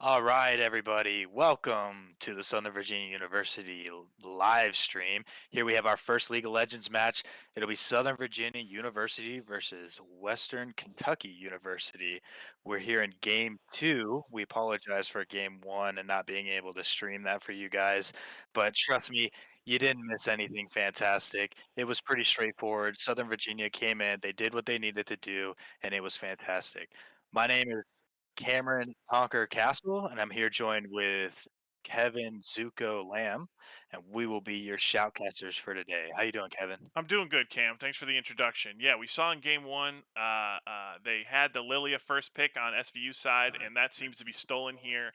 All right, everybody. Welcome to the Southern Virginia University live stream. Here we have our first League of Legends match. It'll be Southern Virginia University versus Western Kentucky University. We're here in game two. We apologize for game one and not being able to stream that for you guys. But trust me, you didn't miss anything fantastic. It was pretty straightforward. Southern Virginia came in, they did what they needed to do, and it was fantastic. My name is Cameron Tonker Castle, and I'm here joined with Kevin Zuko Lamb, and we will be your shoutcasters for today. How you doing, Kevin? I'm doing good, Cam. Thanks for the introduction. Yeah, we saw in game one, they had the Lilia first pick on SVU side, and that seems to be stolen here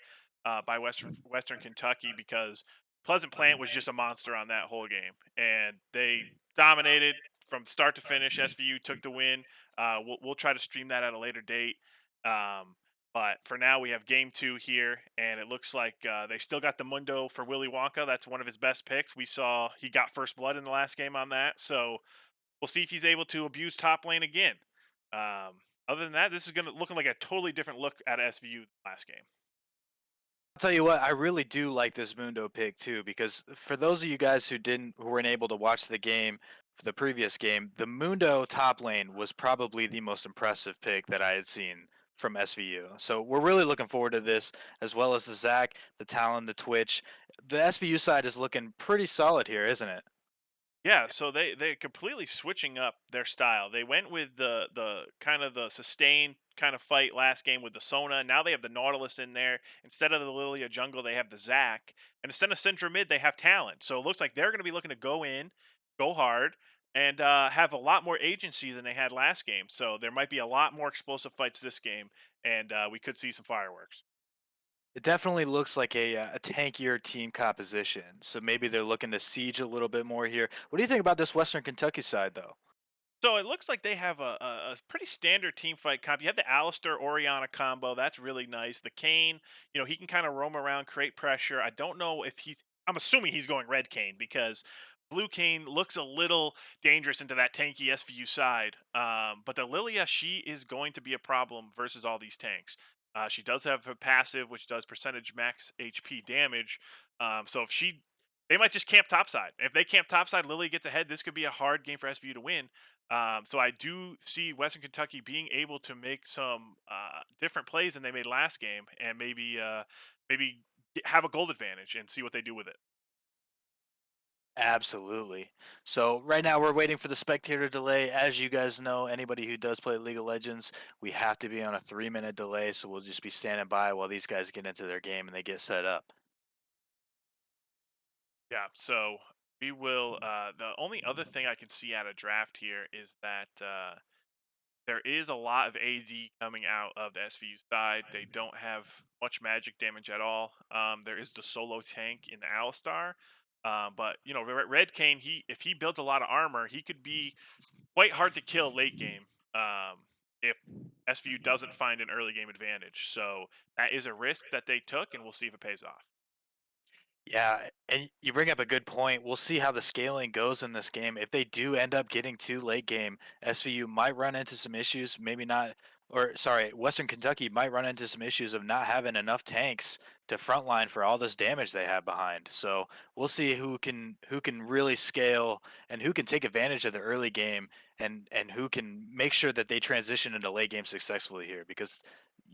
by Western Kentucky because Pleasant Plant was just a monster on that whole game, and they dominated from start to finish. SVU took the win. We'll try to stream that at a later date. Um, but for now, we have game two here, and it looks like they still got the Mundo for Willy Wonka. That's one of his best picks. We saw he got first blood in the last game on that. So we'll see if he's able to abuse top lane again. Um, other than that, this is going to looking like a totally different look at SVU last game. I'll tell you what, I really do like this Mundo pick too, because for those of you guys who weren't able to watch the game for the previous game, the Mundo top lane was probably the most impressive pick that I had seen from SVU. So we're really looking forward to this, as well as the Zac, the Talon, the Twitch. The SVU side is looking pretty solid here, isn't it? Yeah, so they're completely switching up their style. They went with the kind of the sustained kind of fight last game with the Sona. Now they have the Nautilus in there. Instead of the Lilia jungle, they have the Zac. And instead of Syndra mid, they have Talon. So it looks like they're going to be looking to go in, go hard, and have a lot more agency than they had last game. So there might be a lot more explosive fights this game, and we could see some fireworks. It definitely looks like a tankier team composition. So maybe they're looking to siege a little bit more here. What do you think about this Western Kentucky side, though? So it looks like they have a pretty standard team fight comp. You have the Alistair Oriana combo. That's really nice. The Kane, he can kind of roam around, create pressure. I don't know if I'm assuming he's going red Kane because blue Kane looks a little dangerous into that tanky SVU side. But the Lilia, she is going to be a problem versus all these tanks. She does have a passive, which does percentage max HP damage. So if they might just camp topside. If they camp topside, Lily gets ahead. This could be a hard game for SVU to win. So I do see Western Kentucky being able to make some different plays than they made last game, and have a gold advantage and see what they do with it. Absolutely. So right now we're waiting for the spectator delay. As you guys know, anybody who does play League of Legends, we have to be on a 3 minute delay. So we'll just be standing by while these guys get into their game and they get set up. Yeah. So we will. The only other thing I can see out of draft here is that there is a lot of AD coming out of the SVU side. They don't have much magic damage at all. There is the solo tank in the Alistar. But Red Kane, if he builds a lot of armor, he could be quite hard to kill late game if SVU doesn't find an early game advantage. So that is a risk that they took, and we'll see if it pays off. Yeah, and you bring up a good point. We'll see how the scaling goes in this game. If they do end up getting too late game, SVU might run into some issues, maybe not, or sorry, Western Kentucky might run into some issues of not having enough tanks to frontline for all this damage they have behind. So we'll see who can really scale and who can take advantage of the early game and who can make sure that they transition into late game successfully here because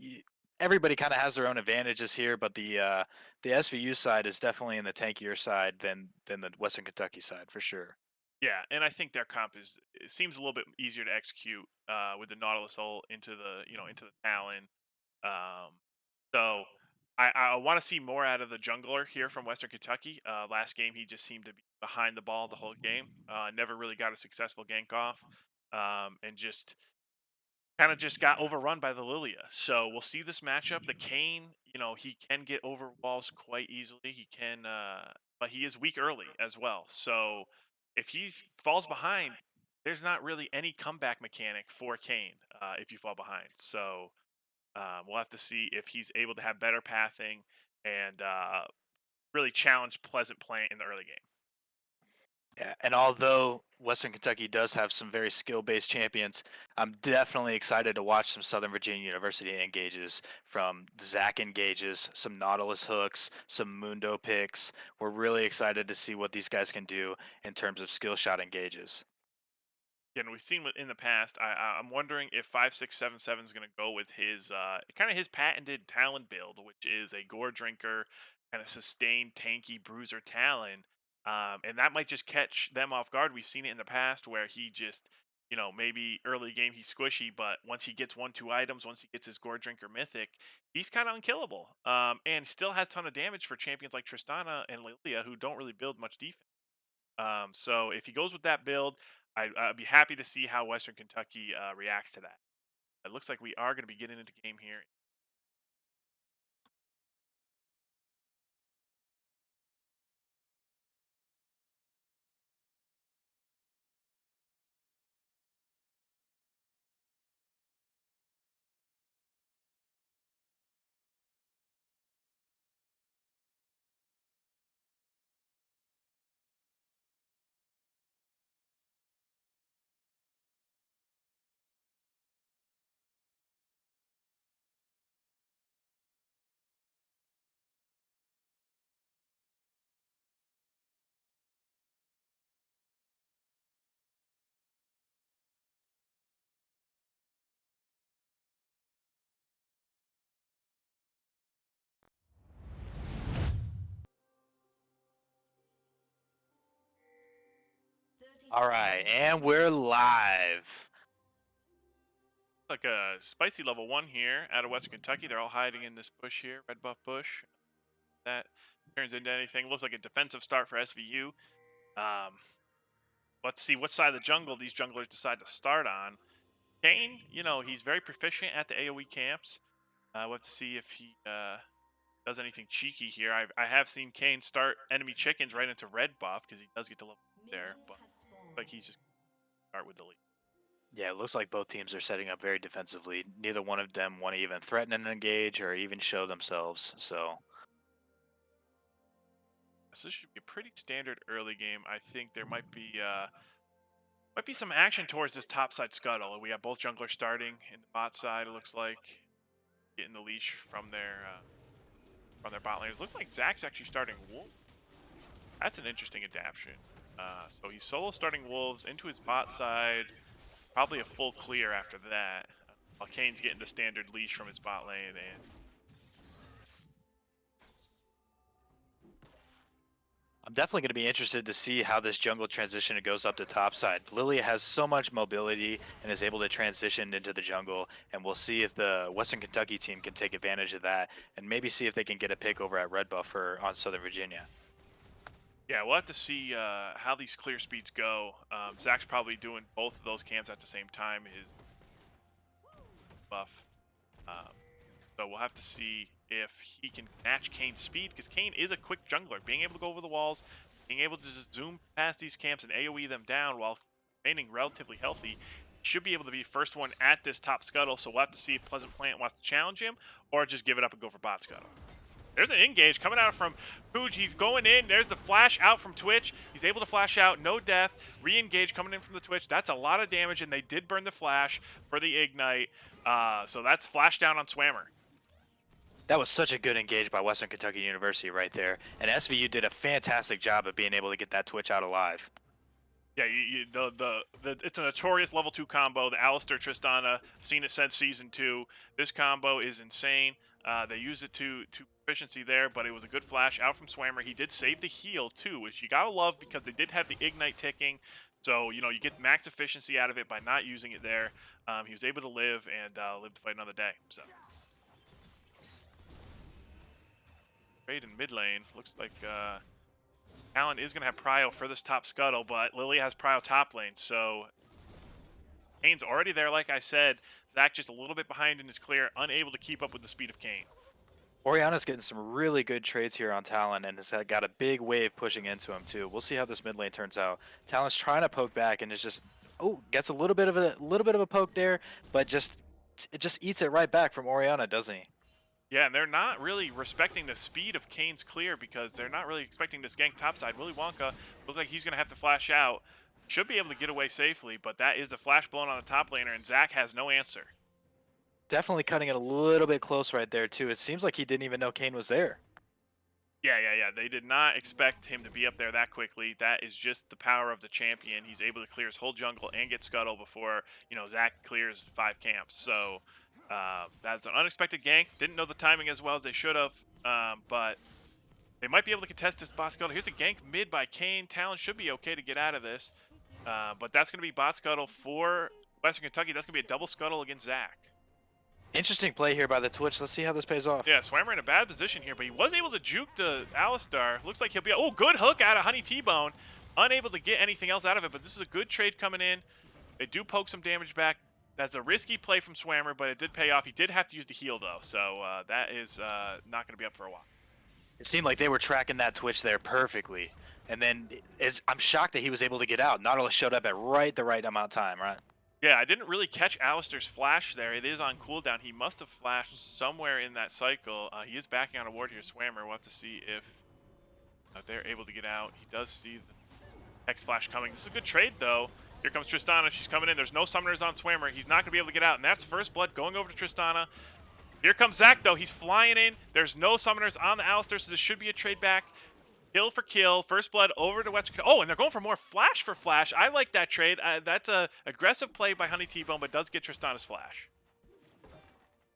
y- everybody kind of has their own advantages here, but the SVU side is definitely in the tankier side than the Western Kentucky side for sure. Yeah, and I think their comp it seems a little bit easier to execute with the Nautilus ult into the Talon. Um, so I want to see more out of the jungler here from Western Kentucky. Last game he just seemed to be behind the ball the whole game. Never really got a successful gank off, and just kind of just got overrun by the Lilia. So we'll see this matchup. The Kane, he can get over walls quite easily. He can, but he is weak early as well. So if he falls behind, there's not really any comeback mechanic for Kane if you fall behind. So we'll have to see if he's able to have better pathing and really challenge Pleasant Plant in the early game. Yeah, and although Western Kentucky does have some very skill-based champions, I'm definitely excited to watch some Southern Virginia University engages from Zach engages, some Nautilus hooks, some Mundo picks. We're really excited to see what these guys can do in terms of skill shot engages. And we've seen in the past. I'm wondering if 5677 is going to go with his kind of his patented Talon build, which is a Gore Drinker kind of sustained tanky bruiser Talon, and that might just catch them off guard. We've seen it in the past where he just maybe early game he's squishy, but once he gets 1 2 items, once he gets his Gore Drinker Mythic, he's kind of unkillable, and still has ton of damage for champions like Tristana and Lilia who don't really build much defense. So if he goes with that build, I'd be happy to see how Western Kentucky reacts to that. It looks like we are going to be getting into game here. All right, and we're live. Like a spicy level 1 here out of Western Kentucky. They're all hiding in this bush here, red buff bush. That turns into anything. Looks like a defensive start for SVU. Um, let's see what side of the jungle these junglers decide to start on. Kane, he's very proficient at the AoE camps. We'll have to see if he does anything cheeky here. I have seen Kane start enemy chickens right into red buff because he does get to level there, but like he's just start with the lead. Yeah, it looks like both teams are setting up very defensively. Neither one of them want to even threaten an engage or even show themselves. So So this should be a pretty standard early game. I think there might be some action towards this top side scuttle. We have both junglers starting in the bot side. It looks like getting the leash from their bot laners. Looks like Zach's actually starting Wolf. That's an interesting adaptation. So he's solo starting Wolves into his bot side. Probably a full clear after that. While Kane's getting the standard leash from his bot lane, and I'm definitely going to be interested to see how this jungle transition goes up to top side. Lily has so much mobility and is able to transition into the jungle, and we'll see if the Western Kentucky team can take advantage of that and maybe see if they can get a pick over at Red Buff or on Southern Virginia. yeah, we'll have to see how these clear speeds go. Zach's probably doing both of those camps at the same time. His buff. Um, so we'll have to see if he can match Kane's speed, because Kane is a quick jungler. Being able to go over the walls, being able to just zoom past these camps and AoE them down while remaining relatively healthy, should be able to be first one at this top scuttle. So we'll have to see if Pleasant Plant wants to challenge him or just give it up and go for bot scuttle. There's an engage coming out from Pooch. He's going in. There's the flash out from Twitch. He's able to flash out. No death. Re-engage coming in from the Twitch. That's a lot of damage, and they did burn the flash for the ignite. So that's flash down on Swammer. That was such a good engage by Western Kentucky University right there, and SVU did a fantastic job of being able to get that Twitch out alive. Yeah, it's a notorious level 2 combo. The Alistair Tristana, I've seen it since season 2. This combo is insane. They use it to proficiency there, but it was a good flash out from Swammer. He did save the heal too, which you gotta love because they did have the ignite ticking. So you get max efficiency out of it by not using it there. He was able to live and live to fight another day. So trade in mid lane looks like. Talon is going to have Prio for this top scuttle, but Lily has Prio top lane, so Kane's already there, like I said. Zach just a little bit behind in his clear, unable to keep up with the speed of Kane. Oriana's getting some really good trades here on Talon and has got a big wave pushing into him too. We'll see how this mid lane turns out. Talon's trying to poke back and is just gets a little bit of a poke there, but it just eats it right back from Oriana, doesn't he? Yeah, and they're not really respecting the speed of Kane's clear because they're not really expecting this gank topside. Willy Wonka looks like he's going to have to flash out. Should be able to get away safely, but that is a flash blown on the top laner, and Zach has no answer. Definitely cutting it a little bit close right there too. It seems like he didn't even know Kane was there. Yeah. They did not expect him to be up there that quickly. That is just the power of the champion. He's able to clear his whole jungle and get Scuttle before, Zach clears 5 camps. So that's an unexpected gank. Didn't know the timing as well as they should have, but they might be able to contest this bot Scuttle. Here's a gank mid by Kane. Talon should be okay to get out of this, but that's going to be bot Scuttle for Western Kentucky. That's going to be a double Scuttle against Zach. Interesting play here by the Twitch. Let's see how this pays off. Yeah, Swammer in a bad position here, but he was able to juke the Alistar. Looks like he'll be... Oh, good hook out of Honey T-Bone. Unable to get anything else out of it, but this is a good trade coming in. They do poke some damage back. That's a risky play from Swammer, but it did pay off. He did have to use the heal, though, so that is not going to be up for a while. It seemed like they were tracking that Twitch there perfectly. And then I'm shocked that he was able to get out. Not only showed up at the right amount of time, right? Yeah, I didn't really catch Alistar's flash there. It is on cooldown. He must have flashed somewhere in that cycle. He is backing on a ward here, Swammer. We'll have to see if they're able to get out. He does see the Hex Flash coming. This is a good trade, though. Here comes Tristana. She's coming in. There's no summoners on Swammer. He's not going to be able to get out, and that's First Blood going over to Tristana. Here comes Zach, though. He's flying in. There's no summoners on the Alistar, so this should be a trade back. Kill for kill. First Blood over to Western. Oh, and they're going for more flash for flash. I like that trade. That's a aggressive play by Honey T-Bone, but does get Tristana's flash.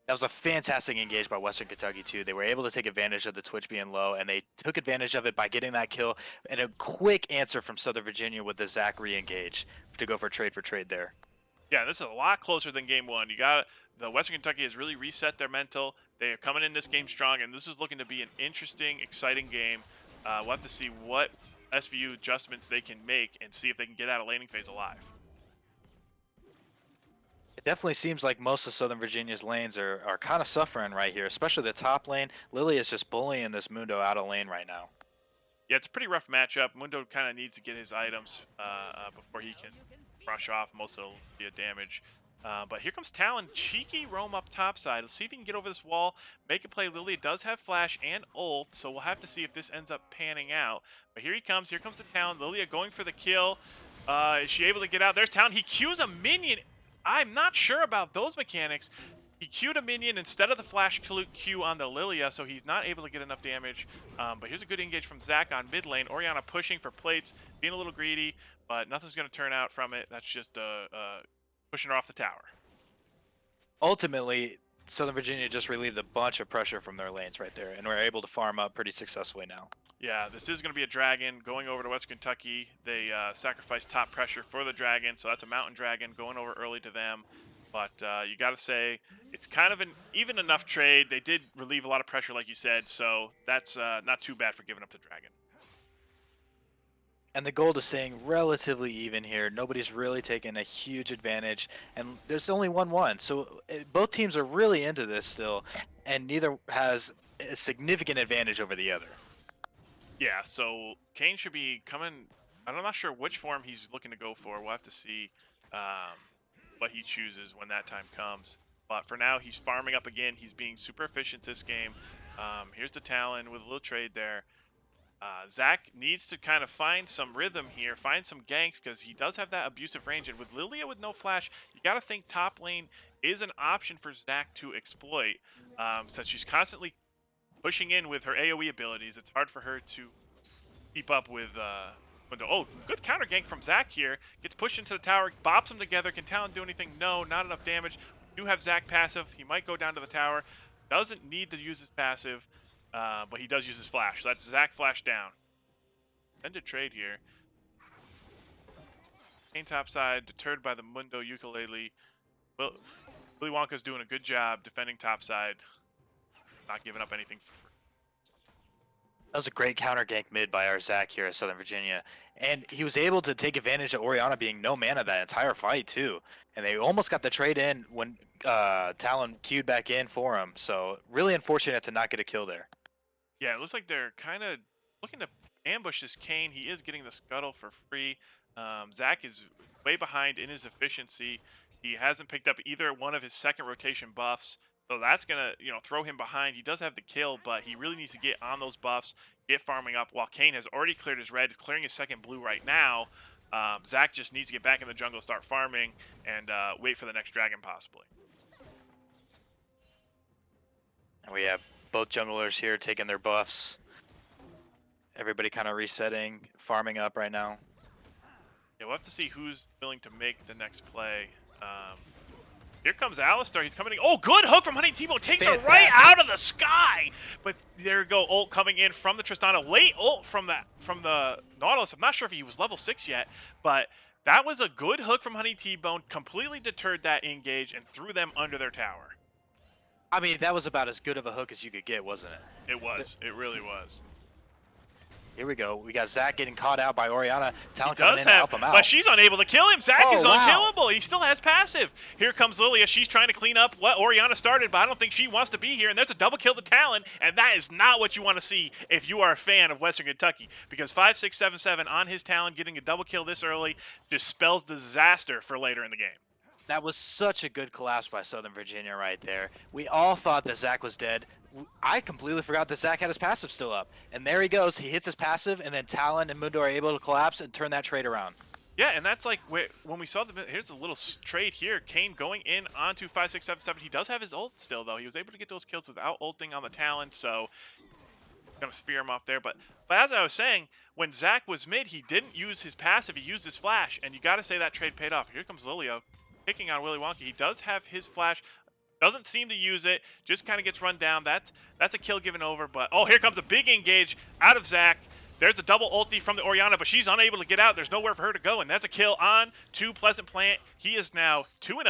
That was a fantastic engage by Western Kentucky too. They were able to take advantage of the Twitch being low, and they took advantage of it by getting that kill. And a quick answer from Southern Virginia with the Zach re-engage to go for trade there. Yeah, this is a lot closer than game one. The Western Kentucky has really reset their mental. They are coming in this game strong, and this is looking to be an interesting, exciting game. We'll have to see what SVU adjustments they can make and see if they can get out of laning phase alive. It definitely seems like most of Southern Virginia's lanes are kind of suffering right here, especially the top lane. Lily is just bullying this Mundo out of lane right now. Yeah, it's a pretty rough matchup. Mundo kind of needs to get his items before he can brush off most of the damage. But here comes Talon. Cheeky roam up topside. Let's see if he can get over this wall, make a play. Lily does have flash and ult, so we'll have to see if this ends up panning out. But here he comes. Here comes the Talon. Lilia going for the kill. Is she able to get out? There's Talon. He Qs a minion. I'm not sure about those mechanics. He Q'd a minion instead of the flash Q on the Lilia, so he's not able to get enough damage. But here's a good engage from Zach on mid lane. Orianna pushing for plates, being a little greedy, but nothing's going to turn out from it. That's just pushing her off the tower. Ultimately, Southern Virginia just relieved a bunch of pressure from their lanes right there, and we're able to farm up pretty successfully now. Yeah, this is going to be a dragon going over to West Kentucky. They sacrificed top pressure for the dragon, so that's a mountain dragon going over early to them. But you got to say, it's kind of an even enough trade. They did relieve a lot of pressure, like you said, so that's not too bad for giving up the dragon. And the gold is staying relatively even here. Nobody's really taking a huge advantage, and there's only 1-1. So both teams are really into this still, and neither has a significant advantage over the other. Yeah, so Kane should be coming. I'm not sure which form he's looking to go for. We'll have to see what he chooses when that time comes. But for now, he's farming up again. He's being super efficient this game. Here's the Talon with a little trade there. Zach needs to kind of find some rhythm here, find some ganks, because he does have that abusive range. And with Lilia with no flash, you got to think top lane is an option for Zach to exploit. Since she's constantly pushing in with her AoE abilities, it's hard for her to keep up with Mundo. Oh, good counter gank from Zach here. Gets pushed into the tower, bops them together. Can Talon do anything? No, not enough damage. We do have Zach passive. He might go down to the tower. Doesn't need to use his passive. But he does use his flash. So that's Zach flash down. Ended trade here. Kane topside, deterred by the Mundo ukulele. Well, Willy Wonka's doing a good job defending topside. Not giving up anything for free. That was a great counter gank mid by our Zach here at Southern Virginia. And he was able to take advantage of Orianna being no mana that entire fight too. And they almost got the trade in when Talon queued back in for him. So really unfortunate to not get a kill there. Yeah, it looks like they're kind of looking to ambush this Kane. He is getting the scuttle for free. Zach is way behind in his efficiency. He hasn't picked up either one of his second rotation buffs. So that's gonna, throw him behind. He does have the kill, but he really needs to get on those buffs, get farming up. While Kane has already cleared his red, he's clearing his second blue right now. Zach just needs to get back in the jungle, start farming, and wait for the next dragon possibly. And we have both junglers here taking their buffs. Everybody kind of resetting, farming up right now. Yeah, we'll have to see who's willing to make the next play. Here comes Alistar. He's coming in. Oh, good hook from Honey Tebow. Takes her right out of the sky. But there we go. Ult coming in from the Tristana. Late ult from the Nautilus. I'm not sure if he was level 6 yet, but that was a good hook from Honey T-Bone. Completely deterred that engage and threw them under their tower. I mean, that was about as good of a hook as you could get, wasn't it? It was. It really was. Here we go. We got Zach getting caught out by Orianna. Talon He coming does in to have, help him out. but she's unable to kill him. Zach is wow. unkillable. He still has passive. Here comes Lilia. She's trying to clean up what Orianna started, but I don't think she wants to be here. And there's a double kill to Talon, and that is not what you want to see if you are a fan of Western Kentucky. Because 5-6-7-7 on his Talon, getting a double kill this early just spells disaster for later in the game. That was such a good collapse by Southern Virginia right there. We all thought that Zach was dead. I completely forgot that Zach had his passive still up. And there he goes. He hits his passive, and then Talon and Mundo are able to collapse and turn that trade around. Yeah, and that's like when we saw here's a little trade here. Kane going in onto 5-6-7-7. He does have his ult still, though. He was able to get those kills without ulting on the Talon, so gonna sphere him off there. But as I was saying, when Zach was mid, he didn't use his passive. He used his flash, and you got to say that trade paid off. Here comes Lilio, picking on Willy Wonka. He does have his flash. Doesn't seem to use it. Just kind of gets run down. That's a kill given over. But, oh, here comes a big engage out of Zach. There's the double ulti from the Orianna, but she's unable to get out. There's nowhere for her to go, and that's a kill on to Pleasant Plant. He is now 2-0.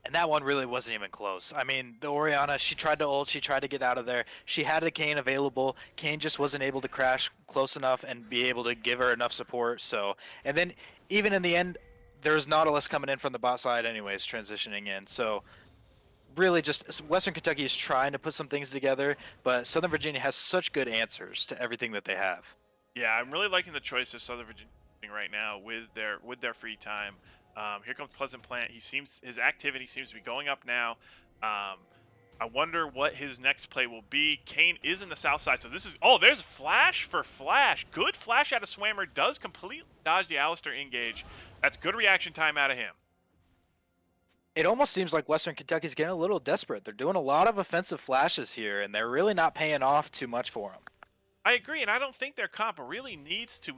And that one really wasn't even close. I mean, the Orianna, she tried to ult, she tried to get out of there. She had a Kane available. Kane just wasn't able to crash close enough and be able to give her enough support. So, and then even in the end, there's Nautilus coming in from the bot side anyways, transitioning in. So really just Western Kentucky is trying to put some things together, but Southern Virginia has such good answers to everything that they have. Yeah, I'm really liking the choices Southern Virginia doing right now with their free time. Here comes Pleasant Plant. His activity seems to be going up now. I wonder what his next play will be. Kane is in the south side, so this is... Oh, there's flash for flash. Good flash out of Swammer. Does completely dodge the Alistar engage. That's good reaction time out of him. It almost seems like Western Kentucky's getting a little desperate. They're doing a lot of offensive flashes here, and they're really not paying off too much for them. I agree, and I don't think their comp really needs to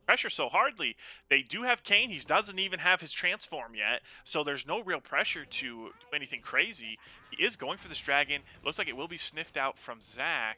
pressure so hardly. They do have Kane. He doesn't even have his transform yet, so there's no real pressure to do anything crazy. He is going for this dragon. Looks like it will be sniffed out from Zach.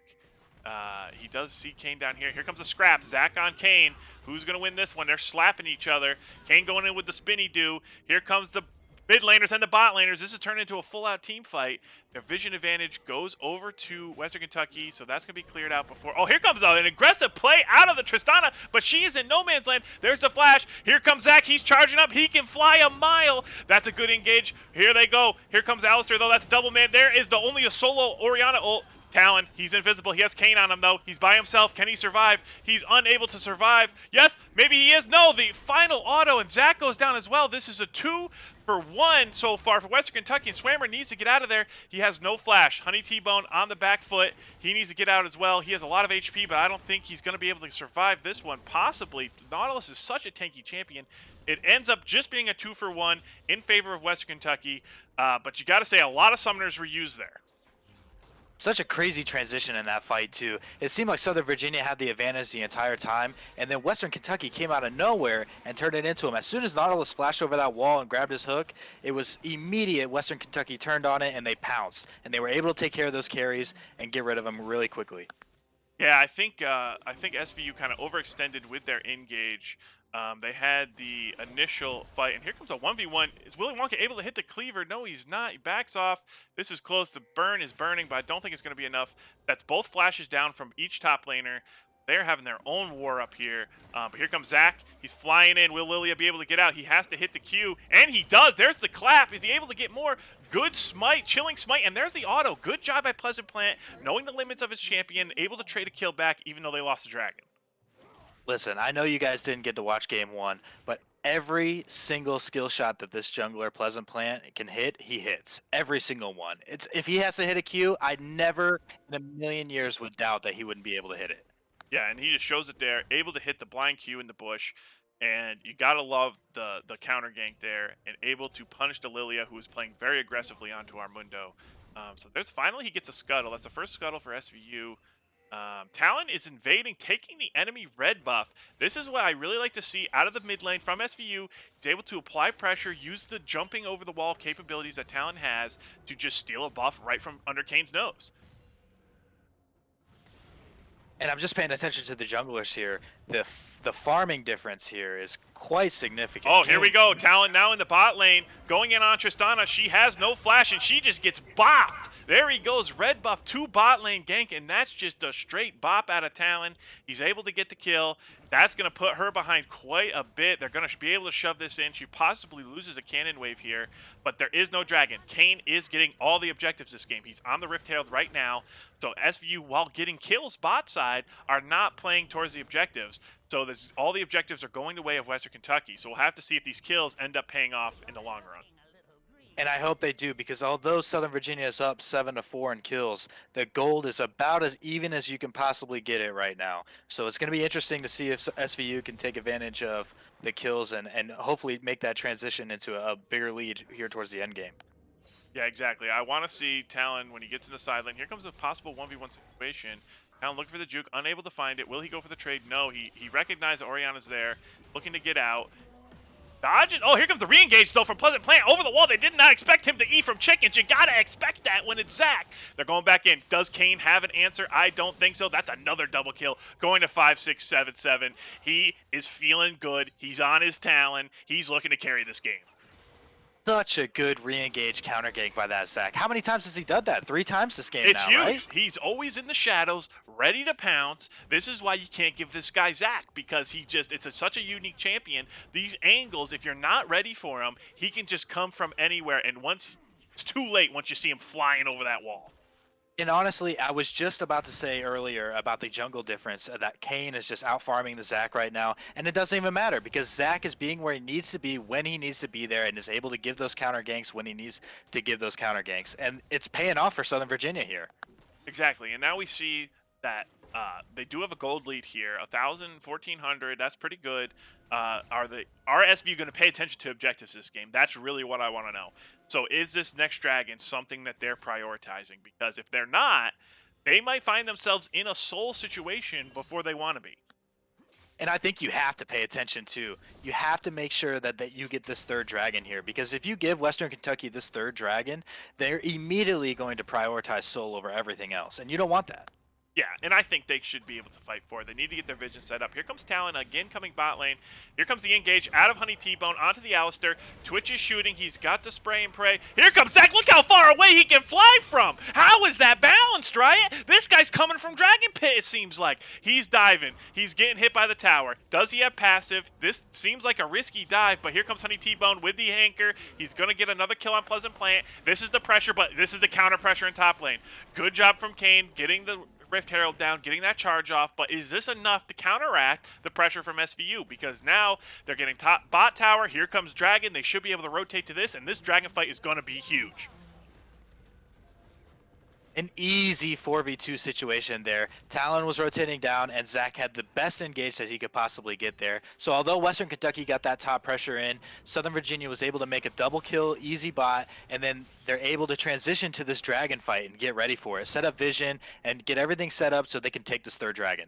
He does see Kane down here. Here comes a scrap. Zach on Kane. Who's going to win this one? They're slapping each other. Kane going in with the spinny do. Here comes the mid laners and the bot laners. This has turned into a full-out team fight. Their vision advantage goes over to Western Kentucky, so that's going to be cleared out before... Oh, here comes an aggressive play out of the Tristana, but she is in no man's land. There's the flash. Here comes Zach. He's charging up. He can fly a mile. That's a good engage. Here they go. Here comes Alistar, though. That's a double man. There is only a solo Orianna ult. Talon, he's invisible. He has Kane on him, though. He's by himself. Can he survive? He's unable to survive. Yes, maybe he is. No, the final auto, and Zach goes down as well. This is a 2-for-1 so far for Western Kentucky, and Swammer needs to get out of there. He has no flash. Honey T-Bone on the back foot. He needs to get out as well. He has a lot of HP, but I don't think he's going to be able to survive this one. Possibly. Nautilus is such a tanky champion. It ends up just being a 2-for-1 in favor of Western Kentucky, but you got to say a lot of summoners were used there. Such a crazy transition in that fight, too. It seemed like Southern Virginia had the advantage the entire time, and then Western Kentucky came out of nowhere and turned it into him. As soon as Nautilus flashed over that wall and grabbed his hook, it was immediate. Western Kentucky turned on it, and they pounced. And they were able to take care of those carries and get rid of them really quickly. Yeah, I think SVU kind of overextended with their engage. They had the initial fight, and here comes a 1v1. Is Willy Wonka able to hit the cleaver? No, he's not. He backs off. This is close. The burn is burning, but I don't think it's going to be enough. That's both flashes down from each top laner. They're having their own war up here. But here comes Zach. He's flying in. Will Lilia be able to get out? He has to hit the Q, and he does. There's the clap. Is he able to get more? Good smite, chilling smite, and there's the auto. Good job by Pleasant Plant, knowing the limits of his champion, able to trade a kill back even though they lost the dragon. Listen, I know you guys didn't get to watch game one, but Every single skill shot that this jungler Pleasant Plant can hit, he hits. Every single one. It's if he has to hit a Q, I never in a million years would doubt that he wouldn't be able to hit it. Yeah, and he just shows it there, able to hit the blind Q in the bush, and you gotta love the counter gank there, and able to punish the Lilia, who is playing very aggressively onto Armundo. So there's finally he gets a scuttle. That's the first scuttle for SVU. Talon is invading, taking the enemy red buff. This is what I really like to see out of the mid lane from SVU. He's able to apply pressure, use the jumping over the wall capabilities that Talon has to just steal a buff right from under Kane's nose. And I'm just paying attention to the junglers here. The farming difference here is quite significant. Oh, here we go. Talon now in the bot lane, going in on Tristana. She has no flash, and she just gets bopped. There he goes, red buff, 2 bot lane gank, and that's just a straight bop out of Talon. He's able to get the kill. That's going to put her behind quite a bit. They're going to be able to shove this in. She possibly loses a cannon wave here, but there is no dragon. Kane is getting all the objectives this game. He's on the Rift Herald right now. So SVU, while getting kills bot side, are not playing towards the objectives. So all the objectives are going the way of Western Kentucky. So we'll have to see if these kills end up paying off in the long run. And I hope they do, because although Southern Virginia is up 7-4 in kills, the gold is about as even as you can possibly get it right now. So it's going to be interesting to see if SVU can take advantage of the kills and hopefully make that transition into a bigger lead here towards the end game. Yeah, exactly. I want to see Talon when he gets in the side lane. Here comes a possible 1v1 situation. Talon looking for the juke, unable to find it. Will he go for the trade? No, he recognized that Oriana's there, looking to get out. Dodge it. Oh, here comes the re-engage, though, from Pleasant Plant over the wall. They did not expect him to eat from chickens. You got to expect that when it's Zach. They're going back in. Does Kane have an answer? I don't think so. That's another double kill. Going to 5-6-7-7. He is feeling good. He's on his Talon. He's looking to carry this game. Such a good re-engage counter gank by that Zach. How many times has he done that? 3 times this game It's now, huge. right? He's always in the shadows, ready to pounce. This is why you can't give this guy Zach, because it's such a unique champion. These angles, if you're not ready for him, he can just come from anywhere, and it's too late once you see him flying over that wall. And honestly, I was just about to say earlier about the jungle difference that Kane is just out farming the Zac right now, and it doesn't even matter because Zac is being where he needs to be when he needs to be there and is able to give those counter ganks when he needs to give those counter ganks, and it's paying off for Southern Virginia here. Exactly, and now we see that they do have a gold lead here, 1,000, 1,400. That's pretty good. Are SVU going to pay attention to objectives this game? That's really what I want to know. So is this next dragon something that they're prioritizing? Because if they're not, they might find themselves in a soul situation before they want to be. And I think you have to pay attention to. You have to make sure that you get this third dragon here, because if you give Western Kentucky this third dragon, they're immediately going to prioritize soul over everything else, and you don't want that. Yeah, and I think they should be able to fight for it. They need to get their vision set up. Here comes Talon again coming bot lane. Here comes the engage out of Honey T-Bone onto the Alistair. Twitch is shooting. He's got the spray and pray. Here comes Zach. Look how far away he can fly from. How is that balanced, right? This guy's coming from Dragon Pit, it seems like. He's diving. He's getting hit by the tower. Does he have passive? This seems like a risky dive, but here comes Honey T-Bone with the anchor. He's going to get another kill on Pleasant Plant. This is the pressure, but this is the counter pressure in top lane. Good job from Kane getting the Rift Herald down, getting that charge off, but is this enough to counteract the pressure from SVU? Because now they're getting top bot tower. Here comes Dragon. They should be able to rotate to this, and this Dragon fight is going to be huge. An easy 4v2 situation there. Talon was rotating down, and Zach had the best engage that he could possibly get there. So although Western Kentucky got that top pressure in, Southern Virginia was able to make a double kill, easy bot, and then they're able to transition to this dragon fight and get ready for it. Set up vision and get everything set up so they can take this third dragon.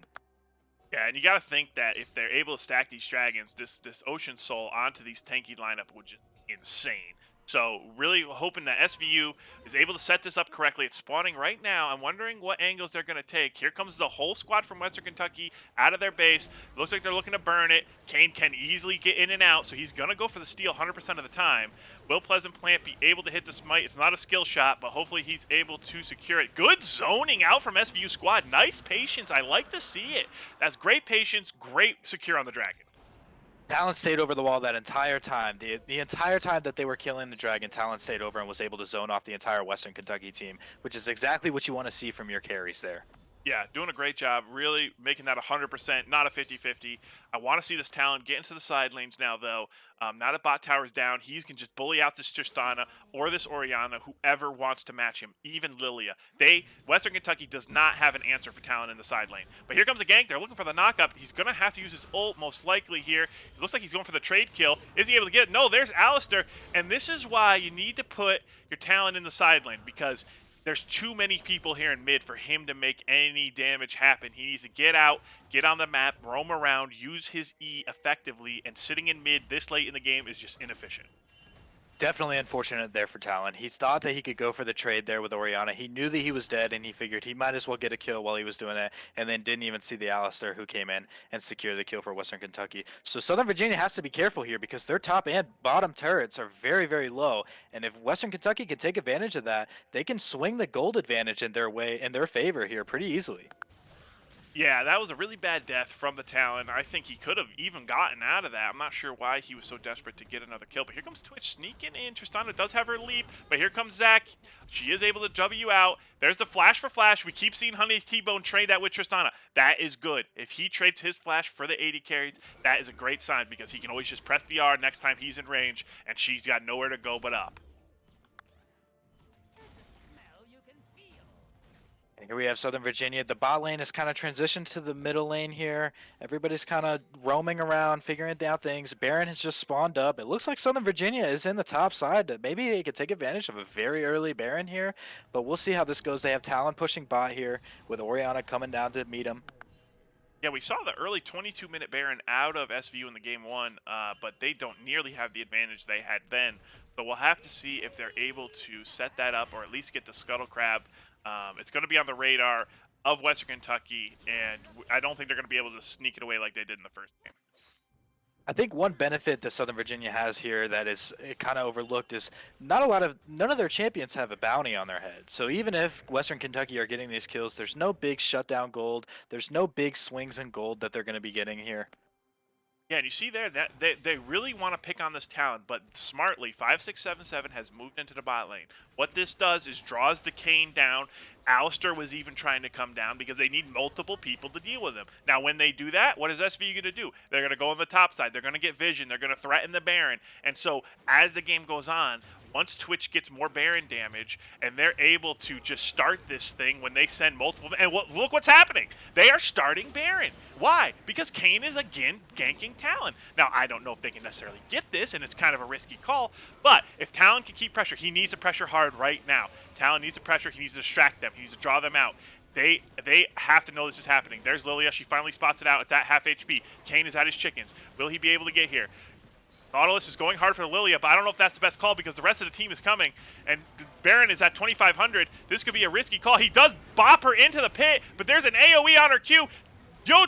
Yeah, and you got to think that if they're able to stack these dragons, this Ocean Soul onto these tanky lineup would just be insane. So really hoping that SVU is able to set this up correctly. It's spawning right now. I'm wondering what angles they're going to take. Here comes the whole squad from Western Kentucky out of their base. Looks like they're looking to burn it. Kane can easily get in and out, so he's going to go for the steal 100% of the time. Will Pleasant Plant be able to hit the smite? It's not a skill shot, but hopefully he's able to secure it. Good zoning out from SVU squad. Nice patience. I like to see it. That's great patience, great secure on the dragon. Talon stayed over the wall that entire time. The entire time that they were killing the dragon, Talon stayed over and was able to zone off the entire Western Kentucky team, which is exactly what you want to see from your carries there. Yeah, doing a great job, really making that 100%, not a 50-50. I want to see this Talon get into the side lanes now, though. Now that bot tower's down, he can just bully out this Tristana or this Oriana, whoever wants to match him, even Lilia. Western Kentucky does not have an answer for Talon in the side lane. But here comes a gank. They're looking for the knockup. He's going to have to use his ult most likely here. It looks like he's going for the trade kill. Is he able to get it? No, there's Alistair. And this is why you need to put your Talon in the side lane, because there's too many people here in mid for him to make any damage happen. He needs to get out, get on the map, roam around, use his E effectively, and sitting in mid this late in the game is just inefficient. Definitely unfortunate there for Talon. He thought that he could go for the trade there with Oriana. He knew that he was dead, and he figured he might as well get a kill while he was doing it, and then didn't even see the Alistair who came in and secured the kill for Western Kentucky. So Southern Virginia has to be careful here because their top and bottom turrets are very, very low, and if Western Kentucky can take advantage of that, they can swing the gold advantage in their way, in their favor here pretty easily. Yeah, that was a really bad death from the Talon. I think he could have even gotten out of that. I'm not sure why he was so desperate to get another kill. But here comes Twitch sneaking in. Tristana does have her leap. But here comes Zach. She is able to W out. There's the flash for flash. We keep seeing Honey T-Bone trade that with Tristana. That is good. If he trades his flash for the 80 carries, that is a great sign because he can always just press the R next time he's in range. And she's got nowhere to go but up. And here we have Southern Virginia. The bot lane has kind of transitioned to the middle lane here. Everybody's kind of roaming around, figuring out things. Baron has just spawned up. It looks like Southern Virginia is in the top side. Maybe they could take advantage of a very early Baron here, but we'll see how this goes. They have Talon pushing bot here with Oriana coming down to meet him. Yeah, we saw the early 22-minute Baron out of SVU in the game one, but they don't nearly have the advantage they had then. So we'll have to see if they're able to set that up or at least get the Scuttle Crab. It's going to be on the radar of Western Kentucky, and I don't think they're going to be able to sneak it away like they did in the first game. I think one benefit that Southern Virginia has here that is kind of overlooked is none of their champions have a bounty on their head. So even if Western Kentucky are getting these kills, there's no big shutdown gold. There's no big swings in gold that they're going to be getting here. Yeah, and you see there that they really want to pick on this talent, but smartly, 5677 has moved into the bot lane. What this does is draws the Kane down. Alistair was even trying to come down because they need multiple people to deal with him. Now, when they do that, what is SVU going to do? They're going to go on the top side. They're going to get vision. They're going to threaten the Baron. And so, as the game goes on, once Twitch gets more Baron damage and they're able to just start this thing when they send multiple, and look what's happening. They are starting Baron. Why? Because Kane is again ganking Talon. Now, I don't know if they can necessarily get this, and it's kind of a risky call, but if Talon can keep pressure, he needs to pressure hard right now. Talon needs to pressure, he needs to distract them, he needs to draw them out. They have to know this is happening. There's Lilia, she finally spots it out, it's at half HP. Kane is at his chickens. Will he be able to get here? Nautilus is going hard for Lilia, but I don't know if that's the best call because the rest of the team is coming, and Baron is at 2,500. This could be a risky call. He does bop her into the pit, but there's an AoE on her Q. Yo,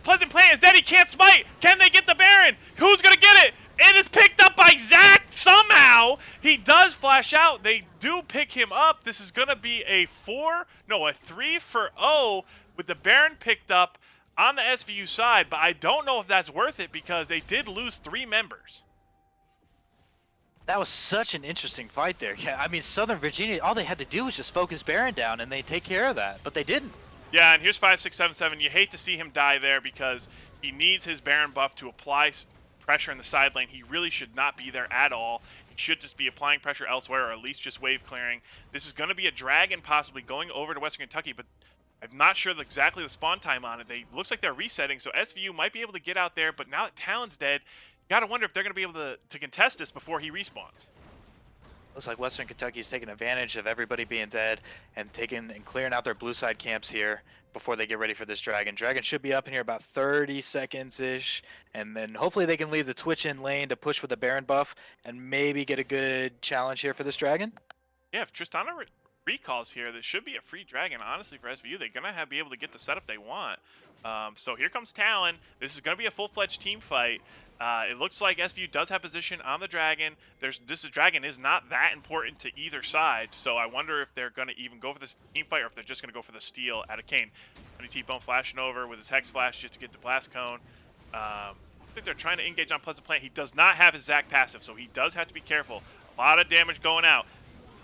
Pleasant Planet is dead. He can't smite. Can they get the Baron? Who's going to get it? It is picked up by Zach somehow. He does flash out. They do pick him up. This is going to be a 3 for 0 with the Baron picked up on the SVU side, but I don't know if that's worth it because they did lose 3 members. That was such an interesting fight there. Yeah, I mean, Southern Virginia, all they had to do was just focus Baron down and they take care of that, but they didn't. Yeah, and here's 5677. You hate to see him die there because he needs his Baron buff to apply pressure in the side lane. He really should not be there at all. He should just be applying pressure elsewhere or at least just wave clearing. This is going to be a dragon possibly going over to Western Kentucky, but I'm not sure exactly the spawn time on it. Looks like they're resetting, so SVU might be able to get out there, but now that Talon's dead, you got to wonder if they're going to be able to contest this before he respawns. Looks like Western Kentucky's taking advantage of everybody being dead and clearing out their blue side camps here before they get ready for this dragon. Dragon should be up in here about 30 seconds-ish, and then hopefully they can leave the Twitch in lane to push with the Baron buff and maybe get a good challenge here for this dragon. Yeah, if Tristana recalls here, this should be a free dragon, honestly, for SVU. They're going to be able to get the setup they want. So here comes Talon. This is going to be a full-fledged team fight. It looks like SVU does have position on the dragon. This dragon is not that important to either side, so I wonder if they're going to even go for this team fight or if they're just going to go for the steal out of Kane. T-Bone flashing over with his Hex Flash just to get the Blast Cone. I think they're trying to engage on Pleasant Planet. He does not have his Zac passive, so he does have to be careful. A lot of damage going out.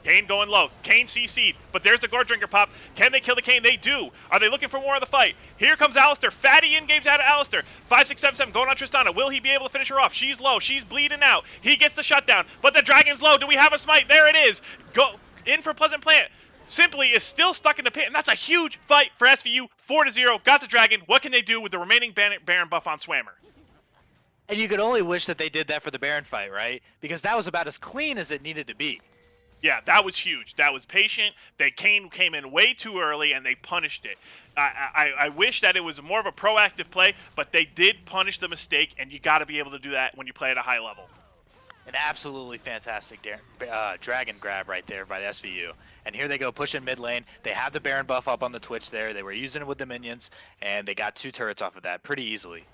Kane going low. Kane CC'd, but there's the Gore Drinker pop. Can they kill the Kane? They do. Are they looking for more of the fight? Here comes Alistair. Fatty engaged out of Alistair. 5, 6, 7, 7 going on Tristana. Will he be able to finish her off? She's low. She's bleeding out. He gets the shutdown, but the Dragon's low. Do we have a smite? There it is. Go in for Pleasant Plant. Simply is still stuck in the pit, and that's a huge fight for SVU. 4-0. Got the Dragon. What can they do with the remaining Baron buff on Swammer? And you could only wish that they did that for the Baron fight, right? Because that was about as clean as it needed to be. Yeah, that was huge. That was patient. They came in way too early, and they punished it. I wish that it was more of a proactive play, but they did punish the mistake, and you got to be able to do that when you play at a high level. An absolutely fantastic dragon grab right there by the SVU. And here they go pushing mid lane. They have the Baron buff up on the Twitch there. They were using it with the minions, and they got 2 turrets off of that pretty easily.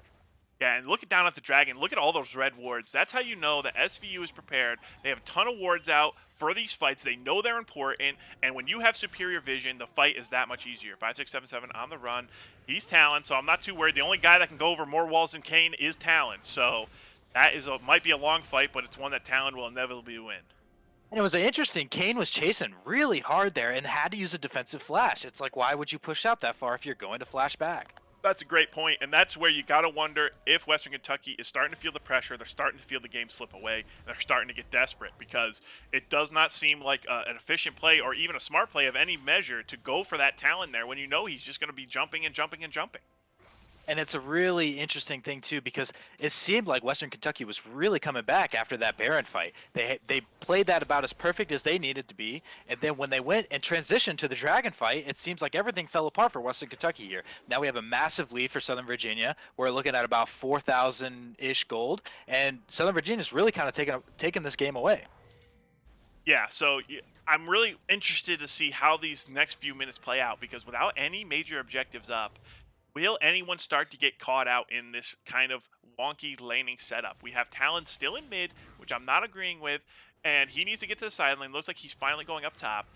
Yeah, and look down at the Dragon. Look at all those red wards. That's how you know that SVU is prepared. They have a ton of wards out for these fights. They know they're important, and when you have superior vision, the fight is that much easier. 5, 6, 7, 7 on the run. He's Talon, so I'm not too worried. The only guy that can go over more walls than Kane is Talon, so that might be a long fight, but it's one that Talon will inevitably win. And it was interesting. Kane was chasing really hard there and had to use a defensive flash. It's like, why would you push out that far if you're going to flash back? That's a great point, and that's where you got to wonder if Western Kentucky is starting to feel the pressure. They're starting to feel the game slip away. They're starting to get desperate because it does not seem like an efficient play or even a smart play of any measure to go for that Talon there when you know he's just going to be jumping and jumping and jumping. And it's a really interesting thing too, because it seemed like Western Kentucky was really coming back after that Baron fight. They played that about as perfect as they needed to be, and then when they went and transitioned to the Dragon fight, it seems like everything fell apart for Western Kentucky here. Now we have a massive lead for Southern Virginia. We're looking at about 4,000-ish gold, and Southern Virginia's really kind of taking this game away. Yeah, so I'm really interested to see how these next few minutes play out because without any major objectives up, will anyone start to get caught out in this kind of wonky laning setup? We have Talon still in mid, which I'm not agreeing with, and he needs to get to the side lane. Looks like he's finally going up top.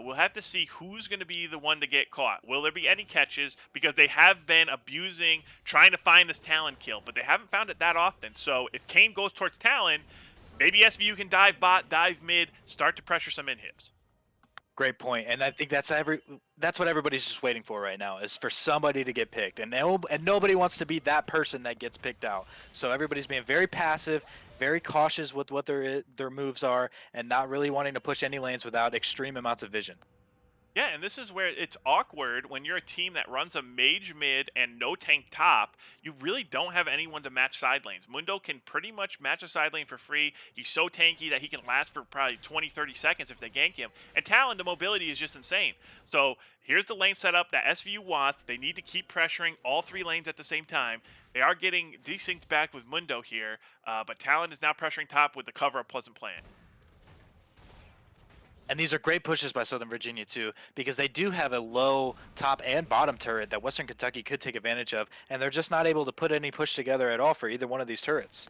We'll have to see who's going to be the one to get caught. Will there be any catches? Because they have been abusing, trying to find this Talon kill, but they haven't found it that often. So if Kane goes towards Talon, maybe SVU can dive bot, dive mid, start to pressure some inhibs. Great point, and I think that's what everybody's just waiting for right now, is for somebody to get picked, and nobody wants to be that person that gets picked out. So everybody's being very passive, very cautious with what their moves are, and not really wanting to push any lanes without extreme amounts of vision. Yeah, and this is where it's awkward when you're a team that runs a mage mid and no tank top. You really don't have anyone to match side lanes. Mundo can pretty much match a side lane for free. He's so tanky that he can last for probably 20, 30 seconds if they gank him. And Talon, the mobility is just insane. So here's the lane setup that SVU wants. They need to keep pressuring all 3 lanes at the same time. They are getting desynced back with Mundo here, but Talon is now pressuring top with the cover of Pleasant Plant. And these are great pushes by Southern Virginia too, because they do have a low top and bottom turret that Western Kentucky could take advantage of, and they're just not able to put any push together at all for either one of these turrets.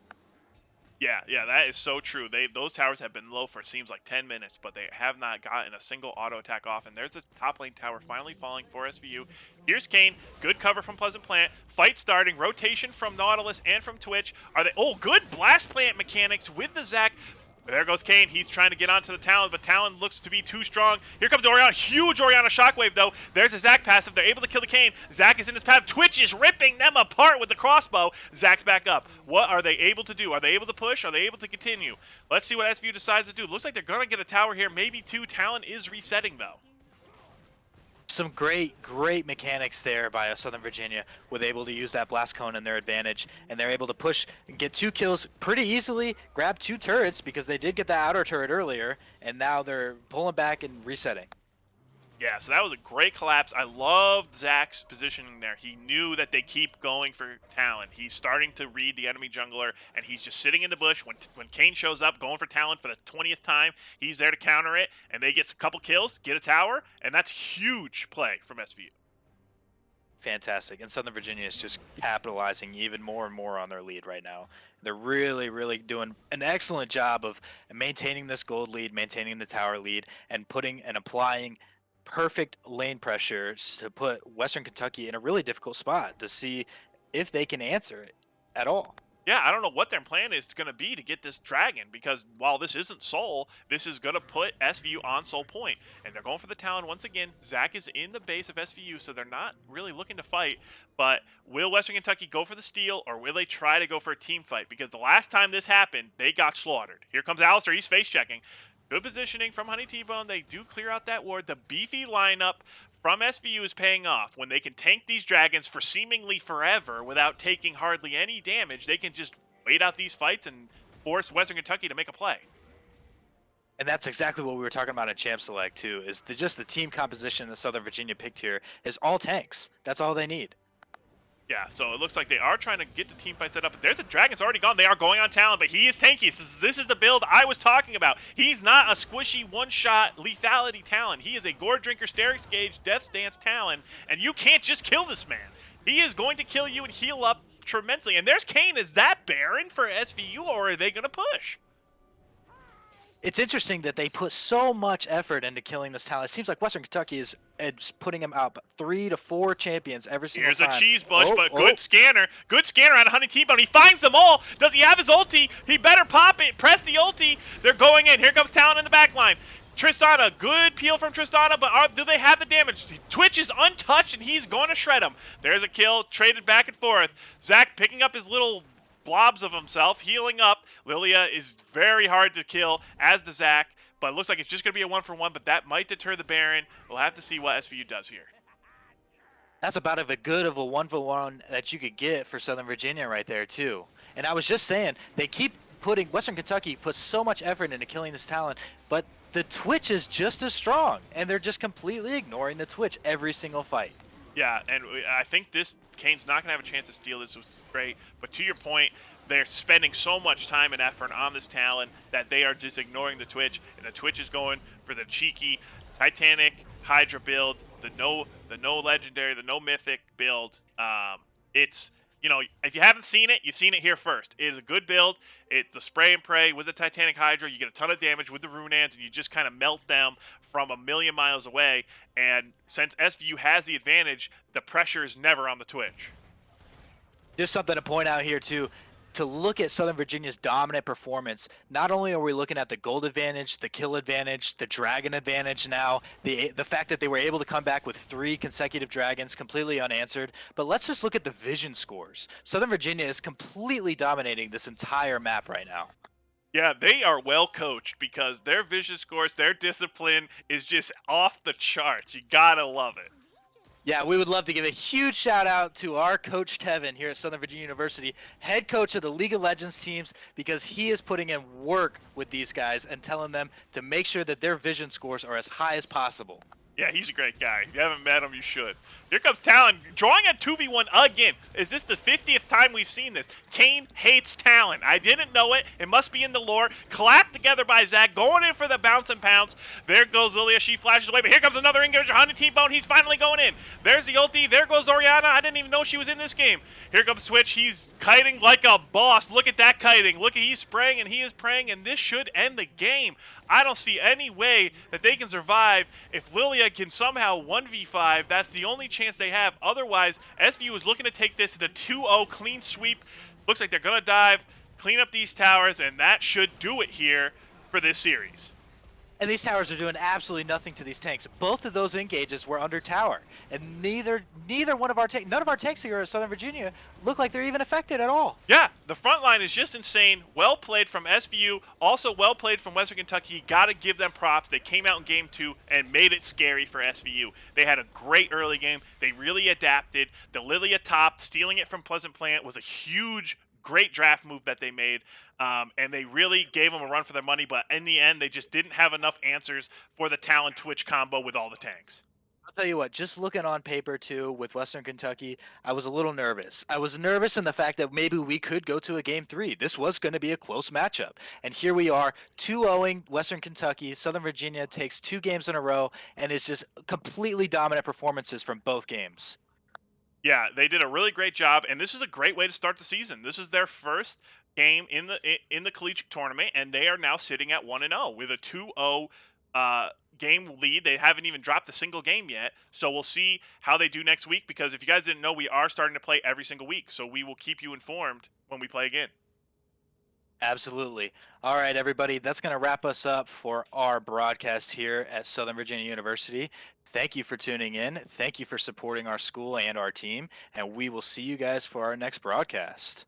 Yeah, that is so true. Those towers have been low for seems like 10 minutes, but they have not gotten a single auto attack off. And there's the top lane tower finally falling for SVU. Here's Kane, good cover from Pleasant Plant. Fight starting, rotation from Nautilus and from Twitch. Oh, good blast plant mechanics with the Zac. There goes Kane. He's trying to get onto the Talon, but Talon looks to be too strong. Here comes Orianna. Huge Orianna shockwave, though. There's a Zac passive. They're able to kill the Kane. Zac is in his path. Twitch is ripping them apart with the crossbow. Zac's back up. What are they able to do? Are they able to push? Are they able to continue? Let's see what SVU decides to do. Looks like they're going to get a tower here. Maybe 2. Talon is resetting, though. Some great mechanics there by Southern Virginia, with able to use that blast cone in their advantage, and they're able to push and get 2 kills pretty easily, grab 2 turrets because they did get that outer turret earlier, and now they're pulling back and resetting. Yeah, so that was a great collapse. I loved Zac's positioning there. He knew that they keep going for Talon. He's starting to read the enemy jungler, and he's just sitting in the bush. When Kane shows up, going for Talon for the 20th time, he's there to counter it, and they get a couple kills, get a tower, and that's huge play from SVU. Fantastic, and Southern Virginia is just capitalizing even more and more on their lead right now. They're really doing an excellent job of maintaining this gold lead, maintaining the tower lead, and putting and applying perfect lane pressures to put Western Kentucky in a really difficult spot to see if they can answer it at all. Yeah, I don't know what their plan is going to be to get this dragon because while this isn't Soul, this is going to put SVU on Soul Point. And they're going for the Talon once again. Zach is in the base of SVU, so they're not really looking to fight. But will Western Kentucky go for the steal or will they try to go for a team fight? Because the last time this happened, they got slaughtered. Here comes Alistair. He's face checking. Good positioning from Honey T-Bone. They do clear out that ward. The beefy lineup from SVU is paying off. When they can tank these dragons for seemingly forever without taking hardly any damage, they can just wait out these fights and force Western Kentucky to make a play. And that's exactly what we were talking about in Champ Select too. Is just the team composition the Southern Virginia picked here is all tanks. That's all they need. Yeah, so it looks like they are trying to get the team fight set up. But there's a Dragon's already gone. They are going on Talon, but he is tanky. This is the build I was talking about. He's not a squishy one-shot lethality Talon. He is a Gore Drinker, Sterix Gauge, Death's Dance Talon, and you can't just kill this man. He is going to kill you and heal up tremendously. And there's Kane. Is that Baron for SVU, or are they going to push? It's interesting that they put so much effort into killing this talent. It seems like Western Kentucky is putting him out 3 to 4 champions every single Here's time. a cheese bush, Oh, but oh. good scanner. Good scanner on Honey T-Bone. He finds them all. Does he have his ulti? He better pop it. Press the ulti. They're going in. Here comes Talon in the back line. Tristana, good peel from Tristana, but do they have the damage? Twitch is untouched, and he's going to shred him. There's a kill, traded back and forth. Zach picking up his little blobs of himself, healing up. Lilia is very hard to kill, as the Zach, but it looks like it's just going to be a 1-for-1, but that might deter the Baron. We'll have to see what SVU does here. That's about as good of a 1-for-1 that you could get for Southern Virginia right there too. And I was just saying, they keep putting Western Kentucky puts so much effort into killing this talent, but the Twitch is just as strong, and they're just completely ignoring the Twitch every single fight. Yeah, and I think this Kane's not going to have a chance to steal this, was great. But to your point, they're spending so much time and effort on this Talon that they are just ignoring the Twitch, and the Twitch is going for the cheeky Titanic Hydra build, the no legendary, the no mythic build. It's, you know, if you haven't seen it, you've seen it here first. It is a good build. It's the spray and pray with the Titanic Hydra. You get a ton of damage with the Runeans, and you just kind of melt them from a million miles away. And since SVU has the advantage, the pressure is never on the Twitch. Just something to point out here too. To look at Southern Virginia's dominant performance, not only are we looking at the gold advantage, the kill advantage, the dragon advantage now, the fact that they were able to come back with 3 consecutive dragons completely unanswered, but let's just look at the vision scores. Southern Virginia is completely dominating this entire map right now. Yeah, they are well coached because their vision scores, their discipline is just off the charts. You gotta love it. Yeah, we would love to give a huge shout out to our coach Kevin here at Southern Virginia University, head coach of the League of Legends teams, because he is putting in work with these guys and telling them to make sure that their vision scores are as high as possible. Yeah, he's a great guy. If you haven't met him, you should. Here comes Talon, drawing a 2v1 again. Is this the 50th time we've seen this? Kane hates Talon. I didn't know it. It must be in the lore. Clapped together by Zach, going in for the bounce and pounce. There goes Lilia. She flashes away, but here comes another engager. Honey T-Bone. He's finally going in. There's the ulti. There goes Oriana. I didn't even know she was in this game. Here comes Twitch. He's kiting like a boss. Look at that kiting. Look at he's spraying and he is praying, and this should end the game. I don't see any way that they can survive if Lilia can somehow 1v5. That's the only chance they have. Otherwise, SVU is looking to take this to 2-0 clean sweep. Looks like they're going to dive, clean up these towers, and that should do it here for this series. And these towers are doing absolutely nothing to these tanks. Both of those engages were under tower, and neither one of our none of our tanks here at Southern Virginia look like they're even affected at all. Yeah, the front line is just insane. Well played from SVU, also well played from Western Kentucky. Got to give them props. They came out in game 2 and made it scary for SVU. They had a great early game. They really adapted. The Lilia top, stealing it from Pleasant Plant was a huge, great draft move that they made. And they really gave them a run for their money, but in the end, they just didn't have enough answers for the Talon Twitch combo with all the tanks. I'll tell you what, just looking on paper too with Western Kentucky, I was a little nervous. I was nervous in the fact that maybe we could go to a game 3. This was going to be a close matchup. And here we are, 2-0ing Western Kentucky. Southern Virginia takes 2 games in a row, and it's just completely dominant performances from both games. Yeah, they did a really great job, and this is a great way to start the season. This is their first game in the collegiate tournament, and they are now sitting at 1-0 with a 2-0 game lead. They haven't even dropped a single game yet. So we'll see how they do next week. Because if you guys didn't know, we are starting to play every single week. So we will keep you informed when we play again. Absolutely. All right, everybody. That's going to wrap us up for our broadcast here at Southern Virginia University. Thank you for tuning in. Thank you for supporting our school and our team. And we will see you guys for our next broadcast.